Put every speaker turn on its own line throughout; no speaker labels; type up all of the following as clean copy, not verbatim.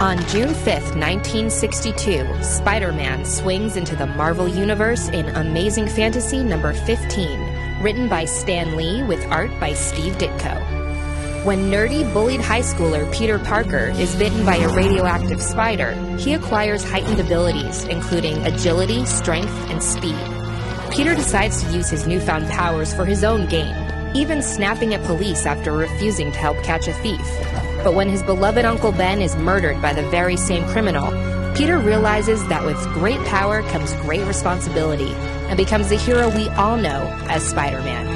On June 5th, 1962, Spider-Man swings into the Marvel Universe in Amazing Fantasy number 15, written by Stan Lee with art by Steve Ditko. When nerdy, bullied high schooler Peter Parker is bitten by a radioactive spider, he acquires heightened abilities, including agility, strength, and speed. Peter decides to use his newfound powers for his own gain, even snapping at police after refusing to help catch a thief. But when his beloved Uncle Ben is murdered by the very same criminal, Peter realizes that with great power comes great responsibility, and becomes the hero we all know as Spider-Man.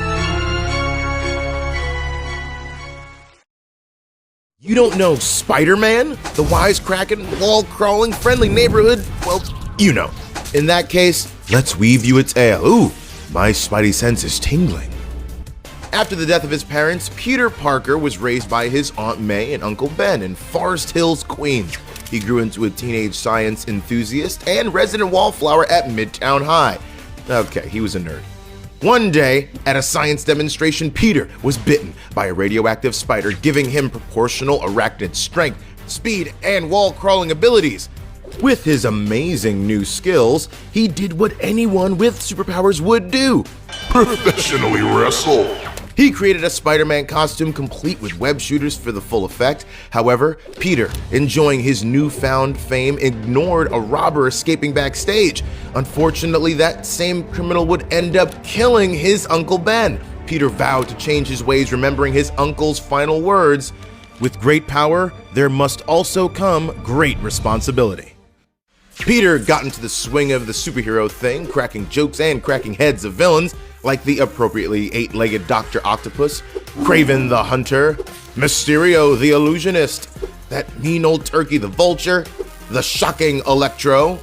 You don't know Spider-Man? The wisecracking, wall-crawling, friendly neighborhood? Well, you know. In that case, let's weave you a tale. Ooh, my spidey sense is tingling. After the death of his parents, Peter Parker was raised by his Aunt May and Uncle Ben in Forest Hills, Queens. He grew into a teenage science enthusiast and resident wallflower at Midtown High. Okay, he was a nerd. One day, at a science demonstration, Peter was bitten by a radioactive spider, giving him proportional arachnid strength, speed, and wall-crawling abilities. With his amazing new skills, he did what anyone with superpowers would do:
professionally wrestle.
He created a Spider-Man costume complete with web shooters for the full effect. However, Peter, enjoying his newfound fame, ignored a robber escaping backstage. Unfortunately, that same criminal would end up killing his Uncle Ben. Peter vowed to change his ways, remembering his uncle's final words: "With great power, there must also come great responsibility." Peter got into the swing of the superhero thing, cracking jokes and cracking heads of villains, like the appropriately eight-legged Dr. Octopus, Kraven the Hunter, Mysterio the Illusionist, that mean old turkey the Vulture, the shocking Electro,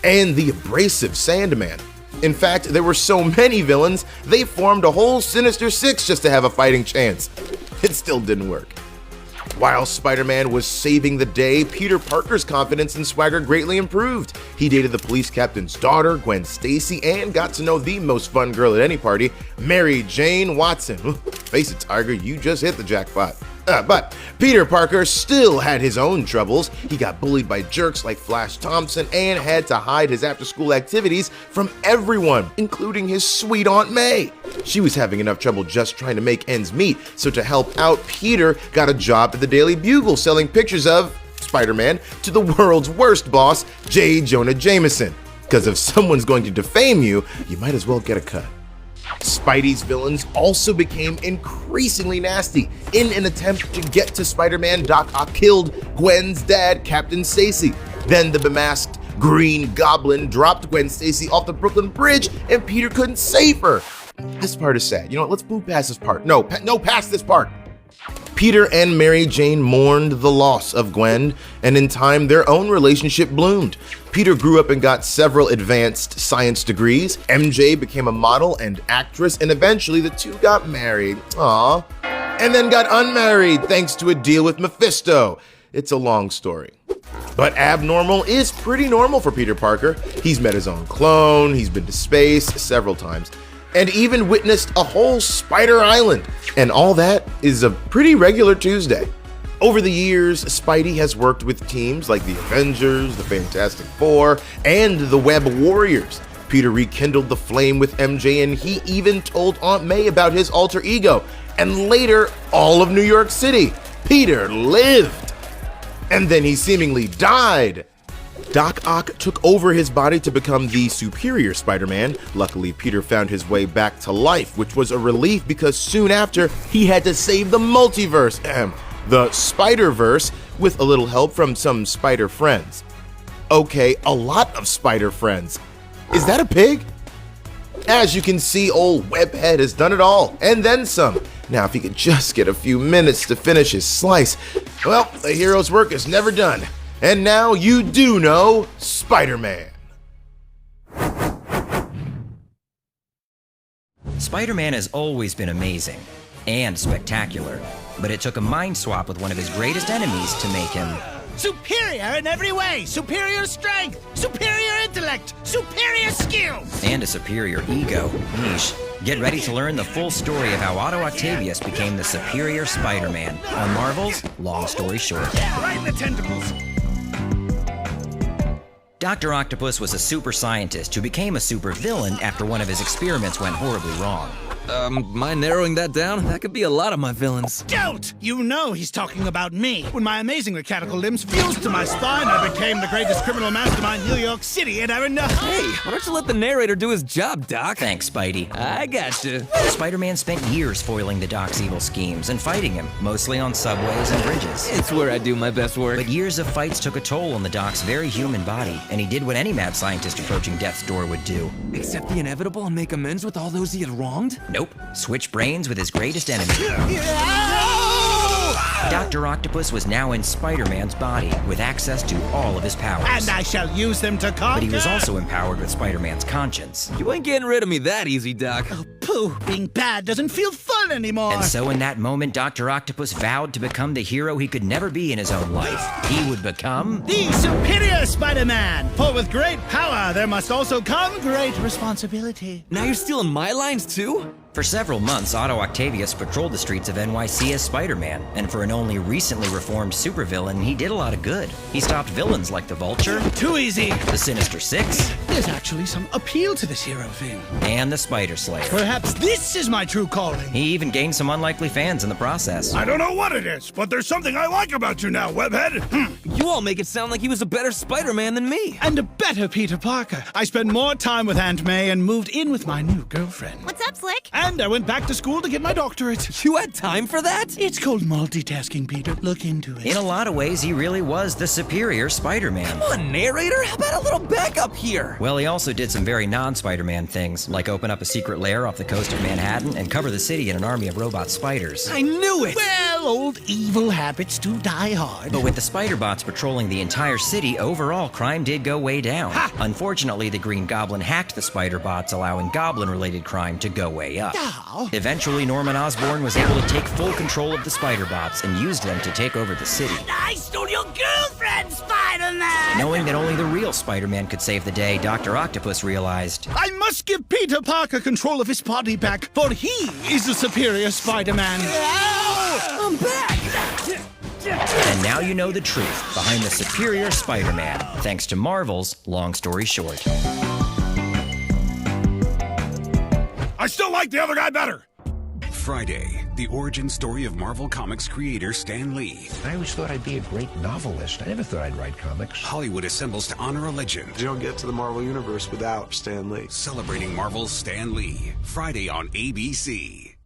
and the abrasive Sandman. In fact, there were so many villains, they formed a whole Sinister Six just to have a fighting chance. It still didn't work. While Spider-Man was saving the day, Peter Parker's confidence and swagger greatly improved. He dated the police captain's daughter, Gwen Stacy, and got to know the most fun girl at any party, Mary Jane Watson. Face it, Tiger, you just hit the jackpot. But Peter Parker still had his own troubles. He got bullied by jerks like Flash Thompson and had to hide his after-school activities from everyone, including his sweet Aunt May. She was having enough trouble just trying to make ends meet, so to help out, Peter got a job at the Daily Bugle selling pictures of Spider-Man to the world's worst boss, J. Jonah Jameson. Because if someone's going to defame you, you might as well get a cut. Spidey's villains also became increasingly nasty. In an attempt to get to Spider-Man, Doc Ock killed Gwen's dad, Captain Stacy. Then the bemasked Green Goblin dropped Gwen Stacy off the Brooklyn Bridge, and Peter couldn't save her. This part is sad. You know what? Let's move past this part. No, past this part. Peter and Mary Jane mourned the loss of Gwen, and in time, their own relationship bloomed. Peter grew up and got several advanced science degrees. MJ became a model and actress, and eventually the two got married. Aww. And then got unmarried thanks to a deal with Mephisto. It's a long story. But abnormal is pretty normal for Peter Parker. He's met his own clone, he's been to space several times, and even witnessed a whole Spider Island. And all that is a pretty regular Tuesday. Over the years, Spidey has worked with teams like the Avengers, the Fantastic Four, and the Web Warriors. Peter rekindled the flame with MJ, and he even told Aunt May about his alter ego, and later, all of New York City. Peter lived. And then he seemingly died. Doc Ock took over his body to become the superior Spider-Man. Luckily, Peter found his way back to life, which was a relief because soon after, he had to save the multiverse, the Spider-Verse, with a little help from some spider friends. Okay, a lot of spider friends. Is that a pig? As you can see, old Webhead has done it all, and then some. Now, if he could just get a few minutes to finish his slice, well, the hero's work is never done. And now you do know Spider-Man.
Spider-Man has always been amazing and spectacular, but it took a mind swap with one of his greatest enemies to make him
superior in every way! Superior strength! Superior intellect! Superior skills!
And a superior ego. Yeesh. Get ready to learn the full story of how Otto Octavius became the superior Spider-Man on Marvel's Long Story Short.
Right in the tentacles!
Dr. Octopus was a super scientist who became a super villain after one of his experiments went horribly wrong.
Mind narrowing that down? That could be a lot of my villains.
Don't! You know he's talking about me. When my amazing mechanical limbs fused to my spine, I became the greatest criminal mastermind New York City had ever known.
Hey, why don't you let the narrator do his job, Doc?
Thanks, Spidey.
I gotcha.
Spider-Man spent years foiling the Doc's evil schemes and fighting him, mostly on subways and bridges.
It's where I do my best work.
But years of fights took a toll on the Doc's very human body, and he did what any mad scientist approaching death's door would do.
Accept the inevitable and make amends with all those he had wronged?
Nope. Switch brains with his greatest enemy. Dr. Octopus was now in Spider-Man's body, with access to all of his powers.
And I shall use them to conquer.
But he was also empowered with Spider-Man's conscience.
You ain't getting rid of me that easy, Doc.
Oh, pooh. Being bad doesn't feel fun anymore.
And so in that moment, Dr. Octopus vowed to become the hero he could never be in his own life. He would become
the superior Spider-Man. For with great power, there must also come great responsibility.
Now you're stealing my lines, too?
For several months, Otto Octavius patrolled the streets of NYC as Spider-Man, and for an only recently reformed supervillain, he did a lot of good. He stopped villains like the Vulture,
Too easy.
the Sinister Six,
There's actually some appeal to this hero thing.
and the Spider Slayer.
Perhaps this is my true calling.
He even gained some unlikely fans in the process.
I don't know what it is, but there's something I like about you now, Webhead.
You all make it sound like he was a better Spider-Man than me.
And a better Peter Parker. I spent more time with Aunt May and moved in with my new girlfriend.
What's up, Slick?
And I went back to school to get my doctorate.
You had time for that?
It's called multitasking, Peter. Look into it.
In a lot of ways, he really was the superior Spider-Man.
Come on, narrator, how about a little backup here?
Well, he also did some very non-Spider-Man things, like open up a secret lair off the coast of Manhattan and cover the city in an army of robot spiders.
I knew it!
Well, old evil habits do die hard.
But with the Spider-Bots patrolling the entire city, overall crime did go way down.
Ha!
Unfortunately, the Green Goblin hacked the Spider-Bots, allowing Goblin-related crime to go way up.
Oh.
Eventually, Norman Osborn was able to take full control of the Spider-Bots and used them to take over the city.
I stole your girlfriend, Spider-Man!
Knowing that only the real Spider-Man could save the day, Dr. Octopus realized,
I must give Peter Parker control of his body back, for he is the superior Spider-Man.
I'm back!
and now you know the truth behind the superior Spider-Man, thanks to Marvel's Long Story Short.
I still like the other guy better.
Friday, the origin story of Marvel Comics creator Stan Lee.
I always thought I'd be a great novelist. I never thought I'd write comics.
Hollywood assembles to honor a legend.
You don't get to the Marvel Universe without Stan Lee.
Celebrating Marvel's Stan Lee. Friday on ABC.